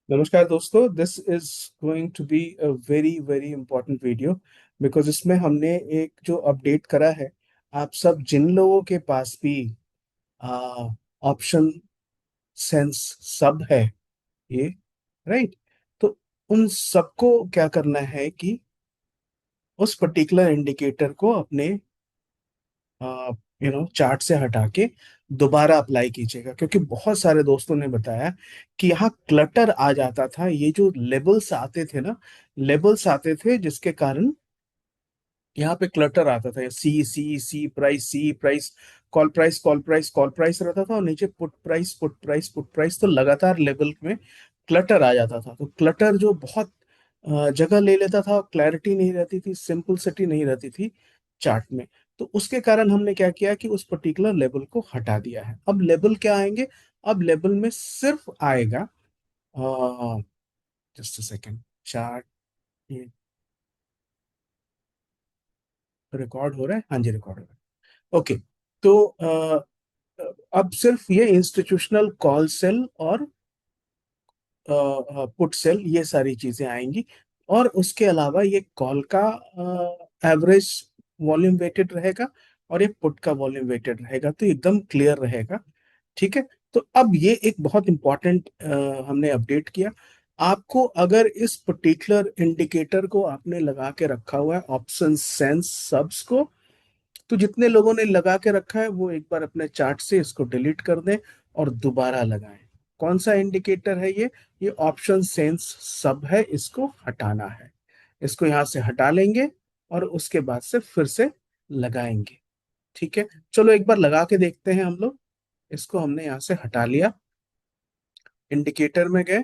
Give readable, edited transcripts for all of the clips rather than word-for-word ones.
नमस्कार दोस्तों, this is going to be a very very important video because इसमें हमने एक जो अपडेट करा है। आप सब जिन लोगों के पास भी ऑप्शन सेंस सब है, ये राइट, तो उन सबको क्या करना है कि उस पर्टिकुलर इंडिकेटर को अपने चार्ट से हटा के दोबारा अप्लाई कीजिएगा, क्योंकि बहुत सारे दोस्तों ने बताया कि यहाँ क्लटर आ जाता था। ये जो लेबल्स आते थे ना, लेबल्स आते थे जिसके कारण यहाँ पे क्लटर आता था। C C C price, C price, call price, call price, call price रहता था, और नीचे put price, put price, put price. तो लगातार लेवल में क्लटर आ जाता था। तो क्लटर जो बहुत जगह ले लेता था, क्लैरिटी नहीं रहती थी, सिंपलिसिटी नहीं रहती थी चार्ट में। तो उसके कारण हमने क्या किया कि उस पर्टिकुलर लेवल को हटा दिया है। अब लेवल क्या आएंगे? अब लेवल में सिर्फ आएगा, जस्ट सेकेंड, चार्ट, ये रिकॉर्ड हो रहा है? हाँ जी, रिकॉर्ड हो रहा है। ओके। तो अब सिर्फ ये इंस्टीट्यूशनल कॉल सेल और पुट सेल, ये सारी चीजें आएंगी। और उसके अलावा ये कॉल का एवरेज वॉल्यूम वेटेड रहेगा, और ये पुट का वॉल्यूम वेटेड रहेगा, तो एकदम क्लियर रहेगा। ठीक है। तो अब ये एक बहुत इंपॉर्टेंट हमने अपडेट किया। आपको अगर इस पर्टिकुलर इंडिकेटर को आपने लगा के रखा हुआ है, ऑप्शन सेंस सब्स को, तो जितने लोगों ने लगा के रखा है वो एक बार अपने चार्ट से इसको डिलीट कर दें और दोबारा लगाएं। कौन सा इंडिकेटर है ये ऑप्शन सेंस सब है, इसको हटाना है। इसको यहां से हटा लेंगे और उसके बाद से फिर से लगाएंगे। ठीक है, चलो एक बार लगा के देखते हैं हम लोग। इसको हमने यहां से हटा लिया, इंडिकेटर में गए,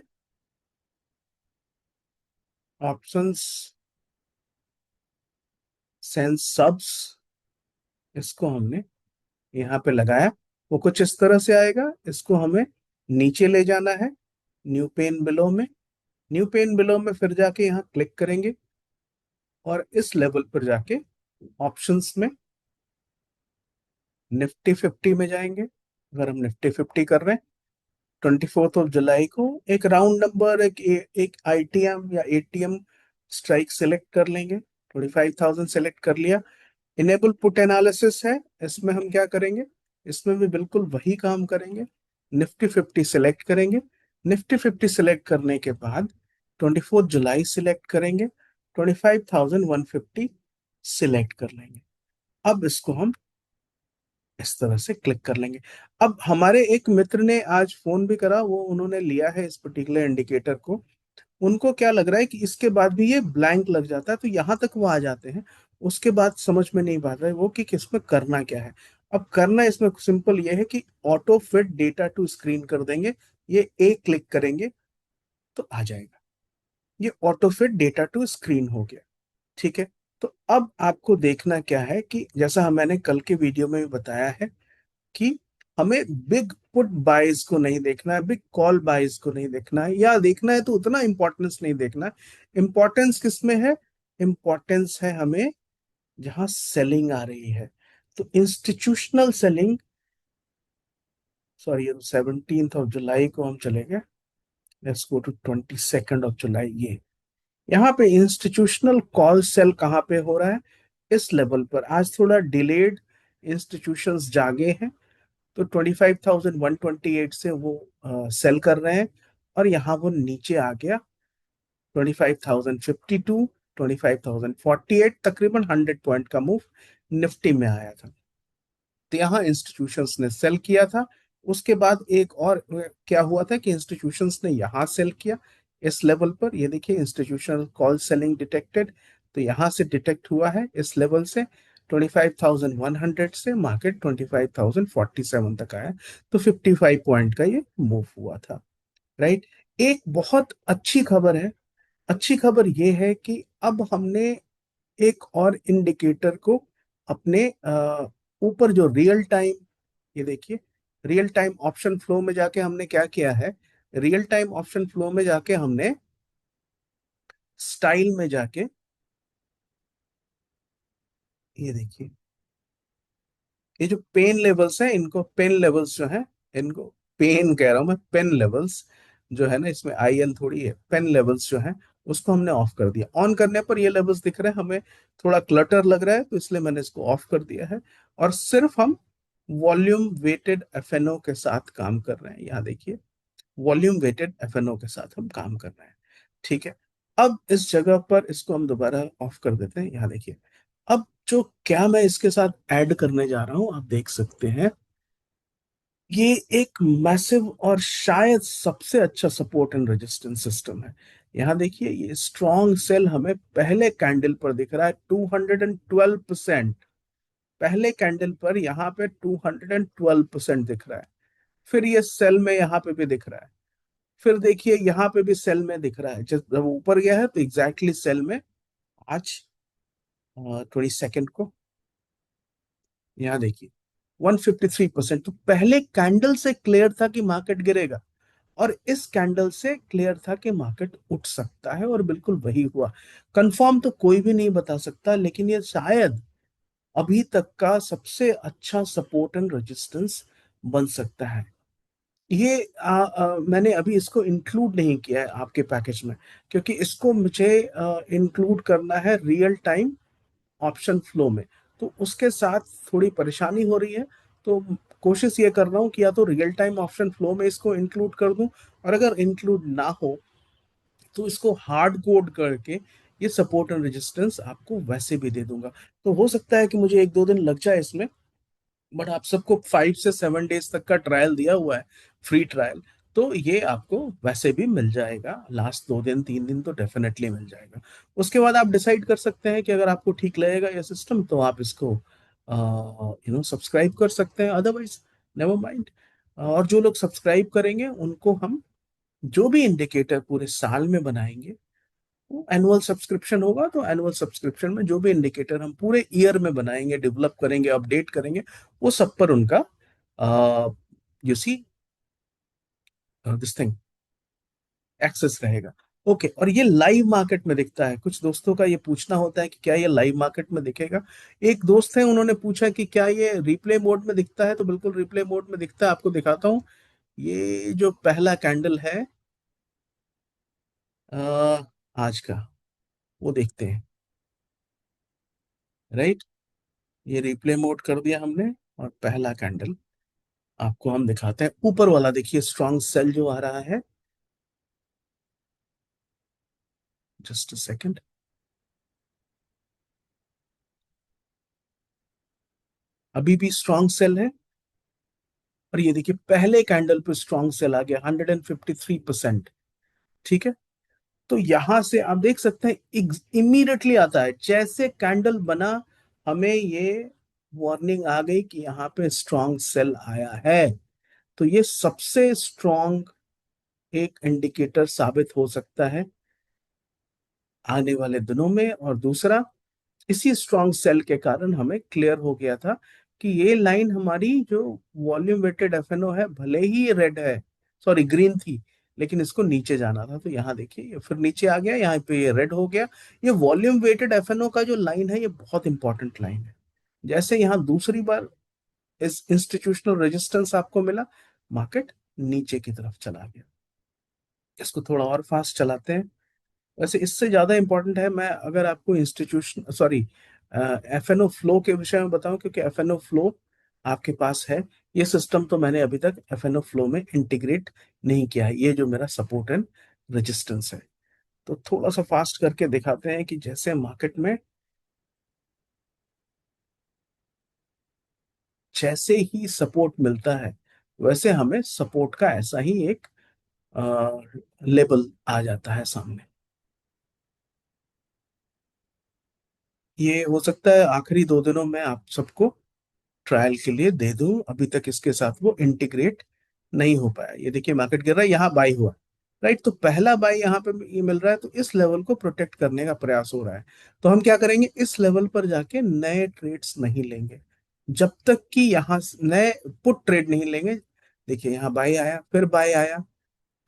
ऑप्शंस सेंस सब्स, इसको हमने यहाँ पे लगाया। वो कुछ इस तरह से आएगा। इसको हमें नीचे ले जाना है, न्यू पेन बिलो में। न्यू पेन बिलो में फिर जाके यहाँ क्लिक करेंगे और इस लेवल पर जाके ऑप्शंस में निफ्टी 50 में जाएंगे। अगर हम निफ्टी 50 कर रहे हैं 24 जुलाई को, एक राउंड नंबर, एक आईटीएम या एटीएम स्ट्राइक सेलेक्ट कर लेंगे। 25,000 सेलेक्ट कर लिया। इनेबल पुट एनालिसिस है, इसमें हम क्या करेंगे? इसमें भी बिल्कुल वही काम करेंगे। निफ्टी 50 सिलेक्ट करेंगे। निफ्टी 50 सिलेक्ट करने के बाद 24 जुलाई सिलेक्ट करेंगे, 25,150 सिलेक्ट कर लेंगे। अब इसको हम इस तरह से क्लिक कर लेंगे। अब हमारे एक मित्र ने आज फोन भी करा, वो उन्होंने लिया है इस पर्टिकुलर इंडिकेटर को। उनको क्या लग रहा है कि इसके बाद भी ये ब्लैंक लग जाता है, तो यहां तक वो आ जाते हैं। उसके बाद समझ में नहीं पा रहा है वो कि किसमें करना क्या है। अब करना इसमें सिंपल ये है कि auto fit data to screen कर देंगे। ये एक क्लिक करेंगे तो आ जाएगा। ये auto fit data to screen हो गया। ठीक है। तो अब आपको देखना क्या है कि जैसा मैंने कल के वीडियो में भी बताया है कि हमें बिग पुट बाइज को नहीं देखना है, बिग कॉल बाइज को नहीं देखना है, या देखना है तो उतना इंपॉर्टेंस नहीं देखना है। इंपॉर्टेंस किस में है? इंपॉर्टेंस है हमें जहां सेलिंग आ रही है। तो इंस्टीट्यूशनल सेलिंग, सॉरी, 17 जुलाई को हम चले गए। लेट्स गो टू 22 जुलाई। ये यहाँ पे इंस्टीट्यूशनल कॉल सेल कहाँ पे हो रहा है? इस लेवल पर। आज थोड़ा डिलेड इंस्टीट्यूशंस जागे हैं, तो 25,128 से वो सेल कर रहे हैं, और यहाँ वो नीचे आ गया। 25,052, 25,048, तकरीबन 100 पॉइंट का मूव निफ्टी में आया था। तो यहाँ इंस्टीट्यूशंस ने सेल किया था। उसके बाद एक और क्या हुआ था कि इंस्टीट्यूशंस ने यहाँ सेल किया इस लेवल पर। ये देखिए, इंस्टीट्यूशनल कॉल सेलिंग डिटेक्टेड, तो यहाँ से डिटेक्ट हुआ है इस लेवल से। 25,100 से मार्केट 25,047 तक आया। तो 55 पॉइंट का ये मूव हुआ था। राइट। एक बहुत अच्छी खबर है। अच्छी खबर ये है कि अब हमने एक और इंडिकेटर को अपने ऊपर, जो रियल टाइम, ये देखिए, रियल टाइम ऑप्शन फ्लो में जाके हमने क्या किया है? रियल टाइम ऑप्शन फ्लो में जाके हमने स्टाइल में जाके, ये देखिए, ये जो पेन लेवल्स हैं, इनको पेन लेवल्स जो हैं, इनको पेन कह रहा हूं मैं, पेन लेवल्स, जो है ना, इसमें आई एन थोड़ी है, पेन लेवल्स जो है उसको हमने ऑफ कर दिया। ऑन करने पर ये लेवल्स दिख रहे हैं हमें, थोड़ा क्लटर लग रहा है, तो इसलिए मैंने इसको ऑफ कर दिया है। और सिर्फ हम वॉल्यूम वेटेड एफएनओ के साथ काम कर रहे हैं। यहाँ देखिए, वॉल्यूम वेटेड एफएनओ के साथ हम काम कर रहे हैं। ठीक है, अब इस जगह पर इसको हम दोबारा ऑफ कर देते हैं। यहाँ देखिए, अब जो क्या मैं इसके साथ ऐड करने जा रहा हूं, आप देख सकते हैं, ये एक मैसिव और शायद सबसे अच्छा सपोर्ट एंड रेजिस्टेंस सिस्टम है। यहां देखिए, ये स्ट्रॉन्ग सेल हमें पहले कैंडल पर दिख रहा है 212%। पहले कैंडल पर यहाँ पे 212% दिख रहा है। फिर ये सेल में यहाँ पे भी दिख रहा है। फिर देखिए यहाँ पे भी सेल में दिख रहा है। जब ऊपर गया है तो एग्जैक्टली सेल में आज 22 को, यहाँ देखिए 153%। तो पहले कैंडल से क्लियर था कि मार्केट गिरेगा, और इस कैंडल से क्लियर था कि मार्केट उठ सकता है, और बिल्कुल वही हुआ। कंफर्म तो कोई भी नहीं बता सकता, लेकिन ये शायद अभी तक का सबसे अच्छा सपोर्ट एंड रेजिस्टेंस बन सकता है। ये मैंने अभी इसको इंक्लूड नहीं किया है आपके पैकेज में, क्योंकि इसको मुझे इंक्लूड करना है रियल टाइम ऑप्शन फ्लो में। तो उसके साथ थोड़ी परेशानी हो रही है। तो कोशिश ये कर रहा हूँ कि या तो रियल टाइम ऑप्शन फ्लो में इसको इंक्लूड कर दूं, और अगर इंक्लूड ना हो तो इसको हार्ड कोड करके ये सपोर्ट एंड रेजिस्टेंस आपको वैसे भी दे दूंगा। तो हो सकता है कि मुझे 1-2 दिन लग जाए इसमें, बट आप सबको 5 से 7 डेज तक का ट्रायल दिया हुआ है, फ्री ट्रायल। तो ये आपको वैसे भी मिल जाएगा, लास्ट 2 दिन 3 दिन तो डेफिनेटली मिल जाएगा। उसके बाद आप डिसाइड कर सकते हैं कि अगर आपको ठीक लगेगा ये सिस्टम, तो आप इसको सब्सक्राइब कर सकते हैं, अदरवाइज नेवर माइंड। और जो लोग सब्सक्राइब करेंगे उनको हम जो भी इंडिकेटर पूरे साल में बनाएंगे, वो एनुअल सब्सक्रिप्शन होगा। तो एनुअल सब्सक्रिप्शन में जो भी इंडिकेटर हम पूरे ईयर में बनाएंगे, डेवलप करेंगे, अपडेट करेंगे, वो सब पर उनका you see this thing access रहेगा। ओके, और ये लाइव मार्केट में दिखता है। कुछ दोस्तों का ये पूछना होता है कि क्या ये लाइव मार्केट में दिखेगा। एक दोस्त है, उन्होंने पूछा कि क्या ये रिप्ले मोड में दिखता है। तो बिल्कुल रिप्ले मोड में दिखता है, आपको दिखाता हूँ। ये जो पहला कैंडल है आज का, वो देखते हैं, राइट। ये रिप्ले मोड कर दिया हमने, और पहला कैंडल आपको हम दिखाते हैं। ऊपर वाला देखिए, स्ट्रॉन्ग सेल जो आ रहा है, जस्ट अ सेकंड। अभी भी स्ट्रॉन्ग सेल है, और ये देखिए पहले कैंडल पे स्ट्रॉन्ग सेल आ गया 153%। ठीक है, तो यहां से आप देख सकते हैं इमीडिएटली आता है, जैसे कैंडल बना हमें ये वार्निंग आ गई कि यहाँ पे स्ट्रॉन्ग सेल आया है। तो ये सबसे स्ट्रॉन्ग एक इंडिकेटर साबित हो सकता है आने वाले दिनों में। और दूसरा, इसी स्ट्रॉन्ग सेल के कारण हमें क्लियर हो गया था कि ये लाइन हमारी जो वॉल्यूम वेटेड एफएनओ है, भले ही ये रेड है, सॉरी ग्रीन थी, लेकिन इसको नीचे जाना था। तो यहाँ देखिए, ये फिर नीचे आ गया, यहाँ पे ये रेड हो गया। ये वॉल्यूम वेटेड एफएनओ का जो लाइन है, ये बहुत इंपॉर्टेंट लाइन है। जैसे यहाँ दूसरी बार इस इंस्टीट्यूशनल रेजिस्टेंस आपको मिला, मार्केट नीचे की तरफ चला गया। इसको थोड़ा और फास्ट चलाते हैं। वैसे इससे ज्यादा इंपॉर्टेंट है, मैं अगर आपको इंस्टीट्यूशन सॉरी एफएनओ फ्लो के विषय में बताऊं, क्योंकि एफएनओ फ्लो आपके पास है। ये सिस्टम तो मैंने अभी तक एफएनओ फ्लो में इंटीग्रेट नहीं किया है, ये जो मेरा सपोर्ट एंड रेजिस्टेंस है। तो थोड़ा सा फास्ट करके दिखाते हैं कि जैसे मार्केट में जैसे ही सपोर्ट मिलता है, वैसे हमें सपोर्ट का ऐसा ही एक लेबल आ जाता है सामने। ये हो सकता है आखिरी 2 दिनों में आप सबको ट्रायल के लिए दे दूं, अभी तक इसके साथ वो इंटीग्रेट नहीं हो पाया। ये देखिए मार्केट गिर रहा है, यहाँ बाई हुआ, राइट। तो पहला बाई यहाँ पे ये मिल रहा है, तो इस लेवल को प्रोटेक्ट करने का प्रयास हो रहा है। तो हम क्या करेंगे, इस लेवल पर जाके नए ट्रेड्स नहीं लेंगे, जब तक कि यहाँ नए पुट ट्रेड नहीं लेंगे। देखिए यहाँ बाई आया, फिर बाई आया,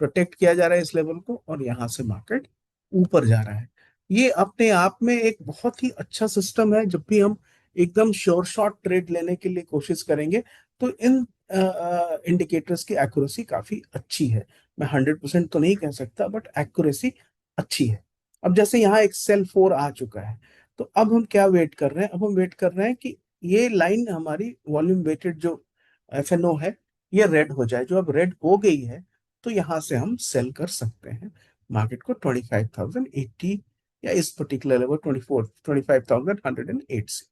प्रोटेक्ट किया जा रहा है इस लेवल को, और यहाँ से मार्केट ऊपर जा रहा है। ये अपने आप में एक बहुत ही अच्छा सिस्टम है। जब भी हम एकदम श्योर शॉट ट्रेड लेने के लिए कोशिश करेंगे, तो इन इंडिकेटर्स की एक्यूरेसी काफी अच्छी है। मैं 100% तो नहीं कह सकता, बट एक्यूरेसी अच्छी है। अब जैसे यहाँ एक सेल 4 आ चुका है, तो अब हम क्या वेट कर रहे हैं? अब हम वेट कर रहे हैं कि ये लाइन हमारी वॉल्यूम वेटेड जो FNO है, ये रेड हो जाए। जो अब रेड हो गई है, तो यहाँ से हम सेल कर सकते हैं मार्केट को 25,080 या इस पर्टिकुलर लेवल 25,108 से,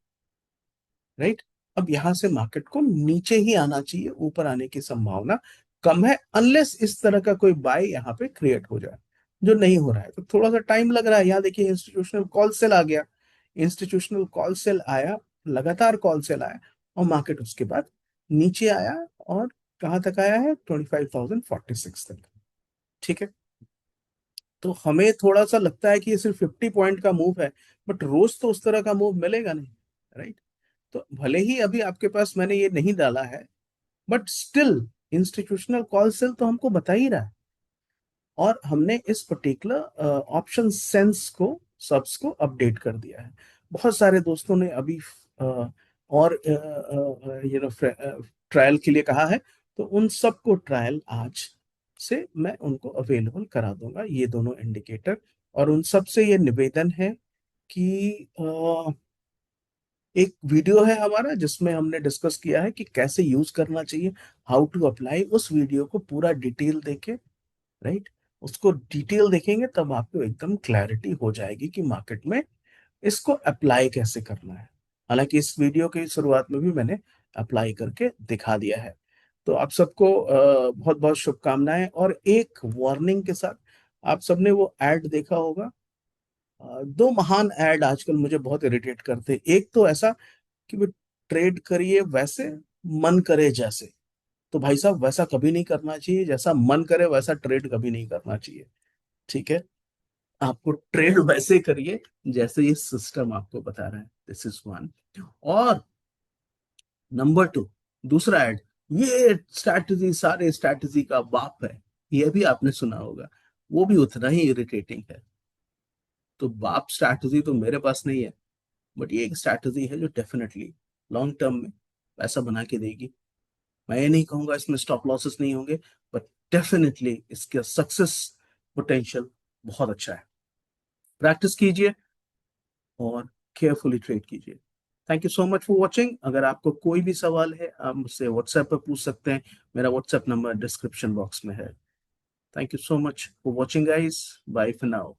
राइट। अब यहां से मार्केट को नीचे ही आना चाहिए, ऊपर आने की संभावना कम है, अनलेस इस तरह का कोई बाय यहाँ पे क्रिएट हो जाए, जो नहीं हो रहा है। तो थोड़ा सा टाइम लग रहा है। यहाँ देखिए इंस्टीट्यूशनल कॉल सेल आ गया, इंस्टीट्यूशनल कॉल सेल आया, लगातार कॉल सेल आया, और मार्केट उसके बाद नीचे आया, और कहाँ तक आया है? 25,046 तक। ठीक है। तो हमें थोड़ा सा लगता है कि ये सिर्फ 50 पॉइंट का मूव है, बट रोज तो उस तरह का मूव मिलेगा नहीं, राइट। तो भले ही अभी आपके पास मैंने ये नहीं डाला है, but still institutional call sell तो हमको बता ही रहा है। और हमने इस पर्टिकुलर ऑप्शन सेंस को, सब्स को अपडेट कर दिया है। बहुत सारे दोस्तों ने अभी और ट्रायल के लिए कहा है, तो उन सबको ट्रायल आज से मैं उनको अवेलेबल करा दूंगा, ये दोनों इंडिकेटर। और उन सब से ये निवेदन है कि एक वीडियो है हमारा जिसमें हमने डिस्कस किया है कि कैसे यूज करना चाहिए, हाउ टू अप्लाई। उस वीडियो को पूरा डिटेल देके, राइट, उसको डिटेल देखेंगे तब आपको एकदम क्लैरिटी हो जाएगी कि मार्केट में इसको अप्लाई कैसे करना है। हालांकि इस वीडियो की शुरुआत में भी मैंने अप्लाई करके दिखा दिया है। तो आप सबको बहुत बहुत शुभकामनाएं। और एक वार्निंग के साथ, आप सबने वो एड देखा होगा, दो महान एड आजकल मुझे बहुत इरिटेट करते हैं। एक तो ऐसा कि वो ट्रेड करिए वैसे, मन करे जैसे। तो भाई साहब, वैसा कभी नहीं करना चाहिए। जैसा मन करे वैसा ट्रेड कभी नहीं करना चाहिए, ठीक है। आपको ट्रेड वैसे करिए जैसे ये सिस्टम आपको बता रहा है। This is one. और नंबर टू, दूसरा ऐड, ये स्ट्रैटेजी सारे स्ट्रैटेजी का बाप है, ये भी आपने सुना होगा, वो भी उतना ही इरिटेटिंग है। तो बाप स्ट्रैटेजी तो मेरे पास नहीं है, बट ये एक स्ट्रैटेजी है जो डेफिनेटली लॉन्ग टर्म में पैसा बना के देगी। मैं ये नहीं कहूंगा इसमें स्टॉप लॉसेस नहीं होंगे, बट डेफिनेटली इसका सक्सेस पोटेंशियल बहुत अच्छा है। प्रैक्टिस कीजिए और केयरफुली ट्रेड कीजिए। Thank you so much for watching. अगर आपको कोई भी सवाल है, आप मुझसे व्हाट्सएप पर पूछ सकते हैं। मेरा व्हाट्सएप नंबर डिस्क्रिप्शन बॉक्स में है। Thank you so much for watching guys. Bye for now.